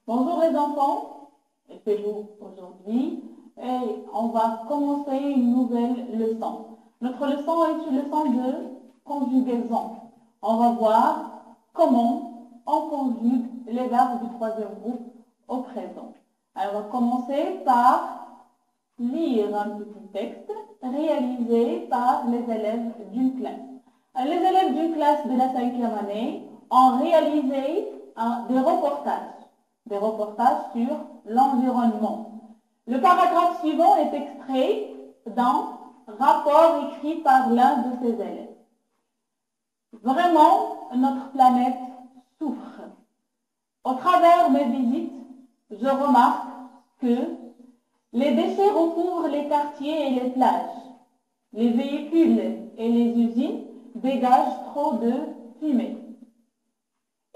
Bonjour les enfants, il fait beau aujourd'hui et on va commencer une nouvelle leçon. Notre leçon est une leçon de conjugaison. On va voir comment on conjugue les verbes du troisième groupe au présent. Alors on va commencer par lire un petit texte réalisé par les élèves d'une classe. Alors, les élèves d'une classe de la 5e année ont réalisé des reportages sur l'environnement. Le paragraphe suivant est extrait d'un rapport écrit par l'un de ces élèves. Vraiment, notre planète souffre. Au travers mes visites, je remarque que les déchets recouvrent les quartiers et les plages. Les véhicules et les usines dégagent trop de fumée.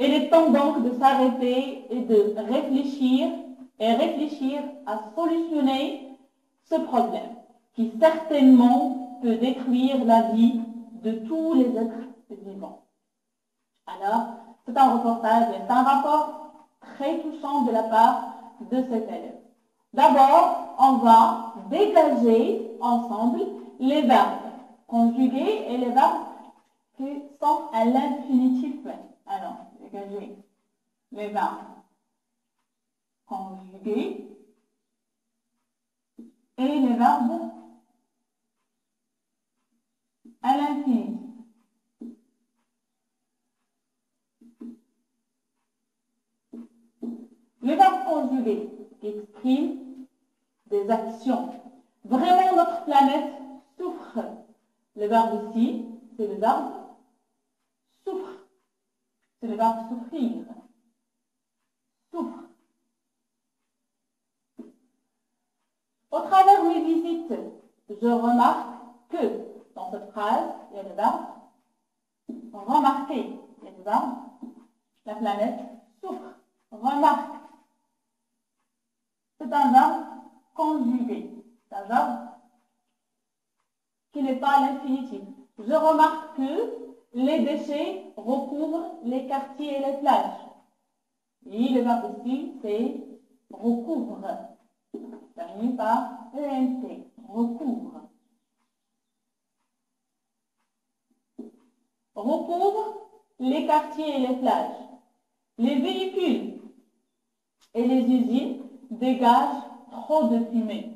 Il est temps donc de s'arrêter et de réfléchir à solutionner ce problème qui certainement peut détruire la vie de tous les êtres vivants. Alors, c'est un reportage, c'est un rapport très touchant de la part de cet élève. D'abord, on va dégager ensemble les verbes conjugués et les verbes qui sont à l'infinitif. Alors, dégager les verbes conjugués et les verbes à l'infinitif. Les verbes conjugués expriment des actions. Vraiment, notre planète souffre. Le verbe ici, c'est le verbe souffre. C'est le verbe souffrir. Souffre. Au travers mes visites, je remarque que, dans cette phrase, il y a le verbe remarquer. Il y a le verbe la planète souffre. Remarque. C'est un verbe conjugué. C'est un verbe qui n'est pas à l'infinitif. Je remarque que les déchets recouvrent les quartiers et les plages. Et le verbe ici, c'est recouvre. Terminé par ENT. Recouvre. Recouvre les quartiers et les plages. Les véhicules et les usines dégagent trop de fumée.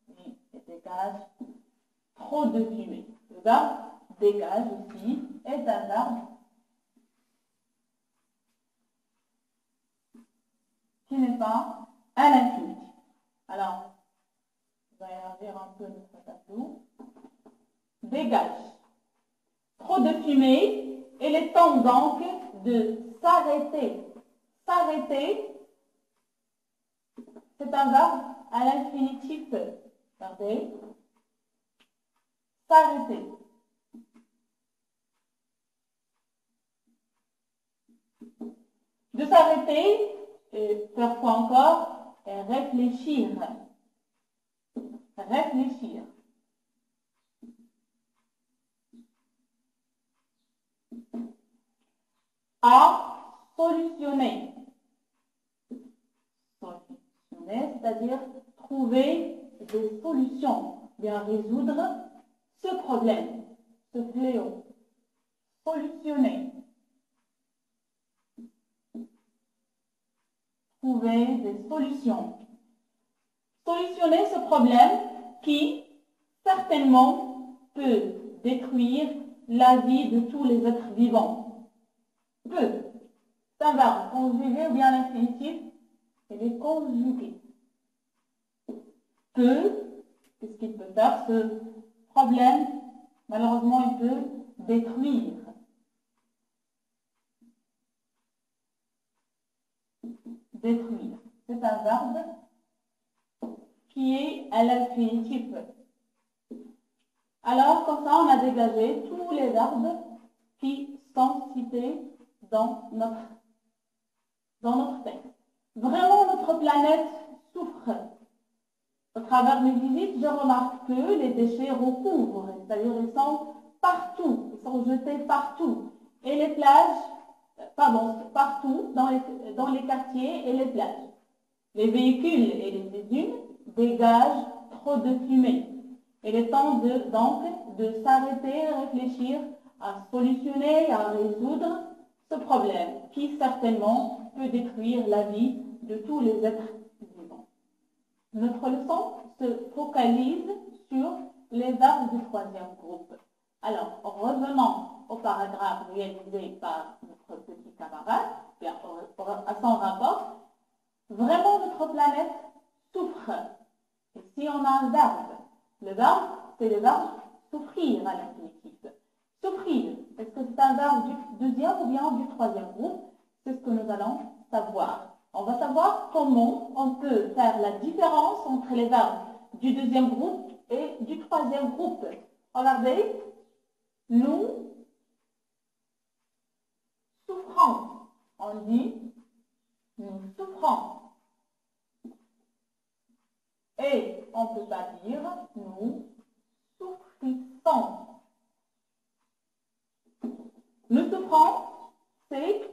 Ils dégagent trop de fumée. Le verbe dégage ici est un verbe qui n'est pas à l'infinitif. Alors, on va élargir un peu notre tableau. Dégage. Trop de fumée, il est temps donc de s'arrêter. S'arrêter, c'est un verbe à l'infinitif. Regardez. S'arrêter. De s'arrêter, et parfois encore, et réfléchir. Réfléchir. À solutionner. Solutionner, c'est-à-dire trouver des solutions, bien résoudre ce problème, ce fléau. Solutionner. Trouver des solutions. Solutionner ce problème qui, certainement, peut détruire la vie de tous les êtres vivants. Peut. C'est un verbe conjugué ou bien l'infinitif. Il est conjugué. Peut. Qu'est-ce qu'il peut faire? Ce problème, malheureusement, il peut détruire. Détruire. C'est un verbe qui est à l'infinitif. Alors, comme ça, on a dégagé tous les verbes qui sont cités dans notre texte. Vraiment, notre planète souffre. Au travers mes visites, je remarque que les déchets recouvrent, c'est-à-dire ils sont partout, ils sont jetés partout. Et les plages, partout, dans les quartiers et les plages. Les véhicules et les usines dégagent trop de fumée. Il est temps donc de s'arrêter et réfléchir à solutionner, à résoudre ce problème qui certainement peut détruire la vie de tous les êtres vivants. Notre leçon se focalise sur les verbes du troisième groupe. Alors, revenons au paragraphe réalisé par notre petit camarade, bien, à son rapport. Vraiment, notre planète souffre. Et si on a un verbe, le verbe, c'est le verbe souffrir à l'infinitif. Souffrir, est-ce que c'est un verbe du deuxième ou bien du troisième groupe? C'est ce que nous allons savoir. On va savoir comment on peut faire la différence entre les verbes du deuxième groupe et du troisième groupe. Regardez, nous souffrons. On dit nous souffrons. Et on ne peut pas dire nous souffrissons. Nous souffrons, c'est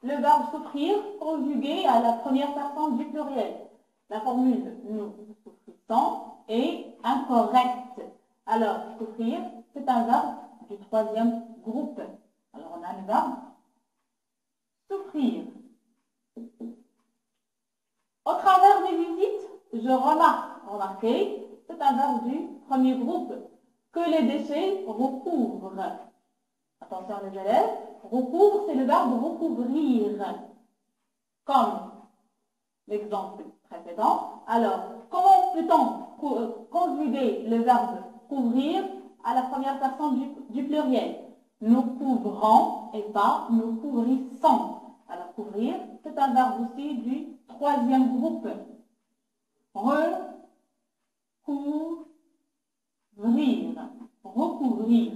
le verbe souffrir conjugué à la première personne du pluriel. La formule nous souffrissons est incorrecte. Alors, souffrir, c'est un verbe du troisième groupe. Alors, on a le verbe souffrir. Au travers des visites, je remarquez, c'est un verbe du premier groupe, que les déchets recouvrent. Attention les élèves, recouvre, c'est le verbe recouvrir, comme l'exemple précédent. Alors, comment peut-on conjuguer le verbe couvrir à la première personne du pluriel? Nous couvrons et pas nous couvrissons. Alors, couvrir, c'est un verbe aussi du troisième groupe. Recouvrir.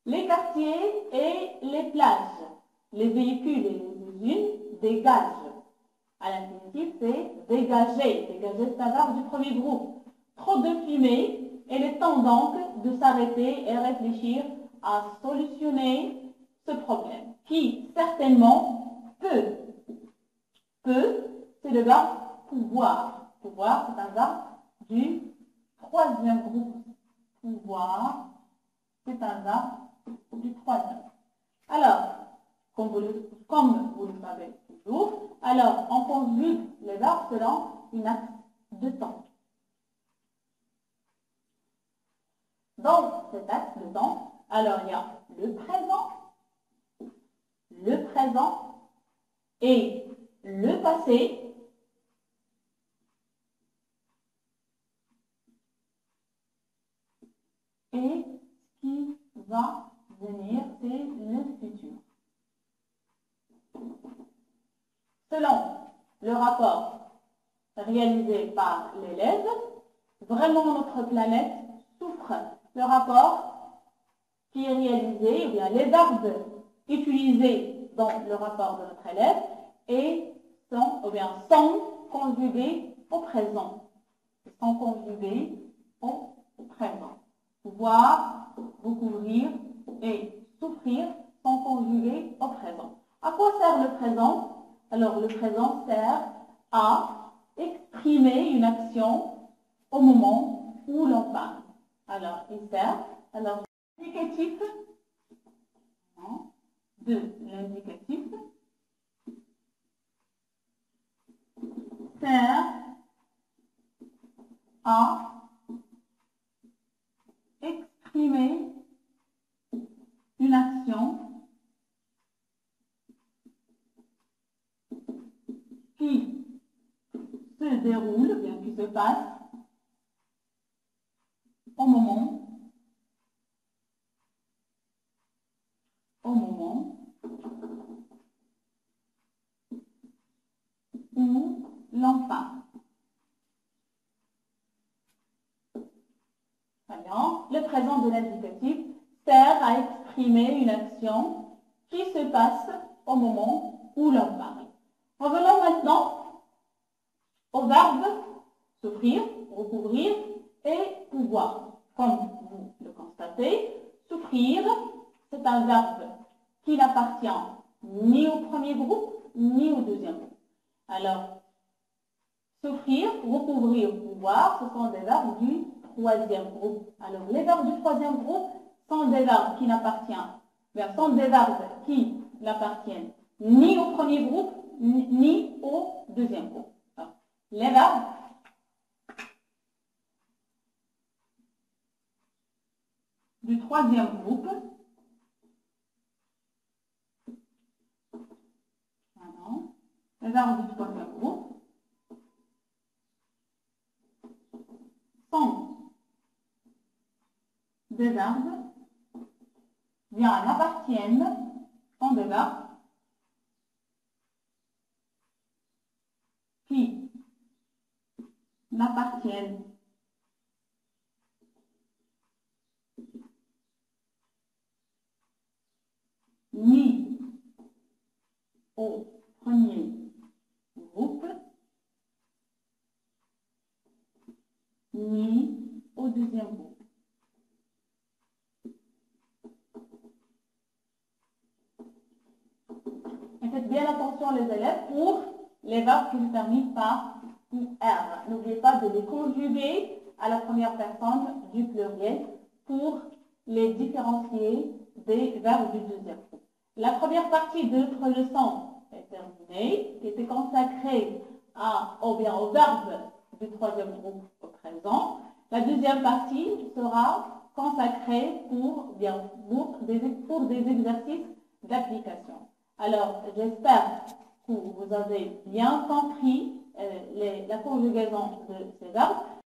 Les quartiers et les plages, les véhicules et les usines dégagent. À l'infinitif, c'est dégager. Dégager, c'est un verbe du premier groupe. Trop de fumée, il est temps donc de s'arrêter et réfléchir à solutionner ce problème, qui certainement peut, c'est le verbe pouvoir. Pouvoir, c'est un verbe du troisième groupe. Pouvoir, c'est un verbe du troisième. Alors, comme vous le savez toujours, alors on conjugue les verbes selon une axe de temps. Dans cet axe de temps, alors il y a le présent et le passé. Et ce qui va venir, c'est le futur. Selon le rapport réalisé par l'élève, vraiment notre planète souffre. Le rapport qui est réalisé, ou bien les verbes utilisés dans le rapport de notre élève sont conjugués au présent. Sont conjugués au présent. Pouvoir, recouvrir et souffrir sont conjugués au présent. À quoi sert le présent? Alors, le présent sert à exprimer une action au moment où l'on parle. Alors, il sert, l'indicatif sert à exprimer une action qui se déroule, bien qui se passe au moment où l'on parle. Alors, le présent de l'indicatif sert à exprimer une action qui se passe au moment où l'on parle. Revenons maintenant au verbe souffrir, recouvrir et pouvoir. Comme vous le constatez, souffrir, c'est un verbe qui n'appartient ni au premier groupe, ni au deuxième groupe. Alors, Souffrir, recouvrir, pouvoir, ce sont des verbes du troisième groupe. Alors, les verbes du troisième groupe sont des verbes qui n'appartiennent, ni au premier groupe, ni au deuxième groupe. Alors, les verbes du troisième groupe, les verbes du troisième groupe sont des verbes, bien appartiennent, sont des verbes qui n'appartiennent ni au premier groupe, ni au deuxième groupe. Et faites bien attention les élèves pour les verbes qui se terminent par IR. N'oubliez pas de les conjuguer à la première personne du pluriel pour les différencier des verbes du deuxième groupe. La première partie de notre leçon est terminée, qui était consacrée aux verbes du troisième groupe au présent. La deuxième partie sera consacrée pour des exercices d'application. Alors, j'espère que vous avez bien compris la conjugaison de ces verbes.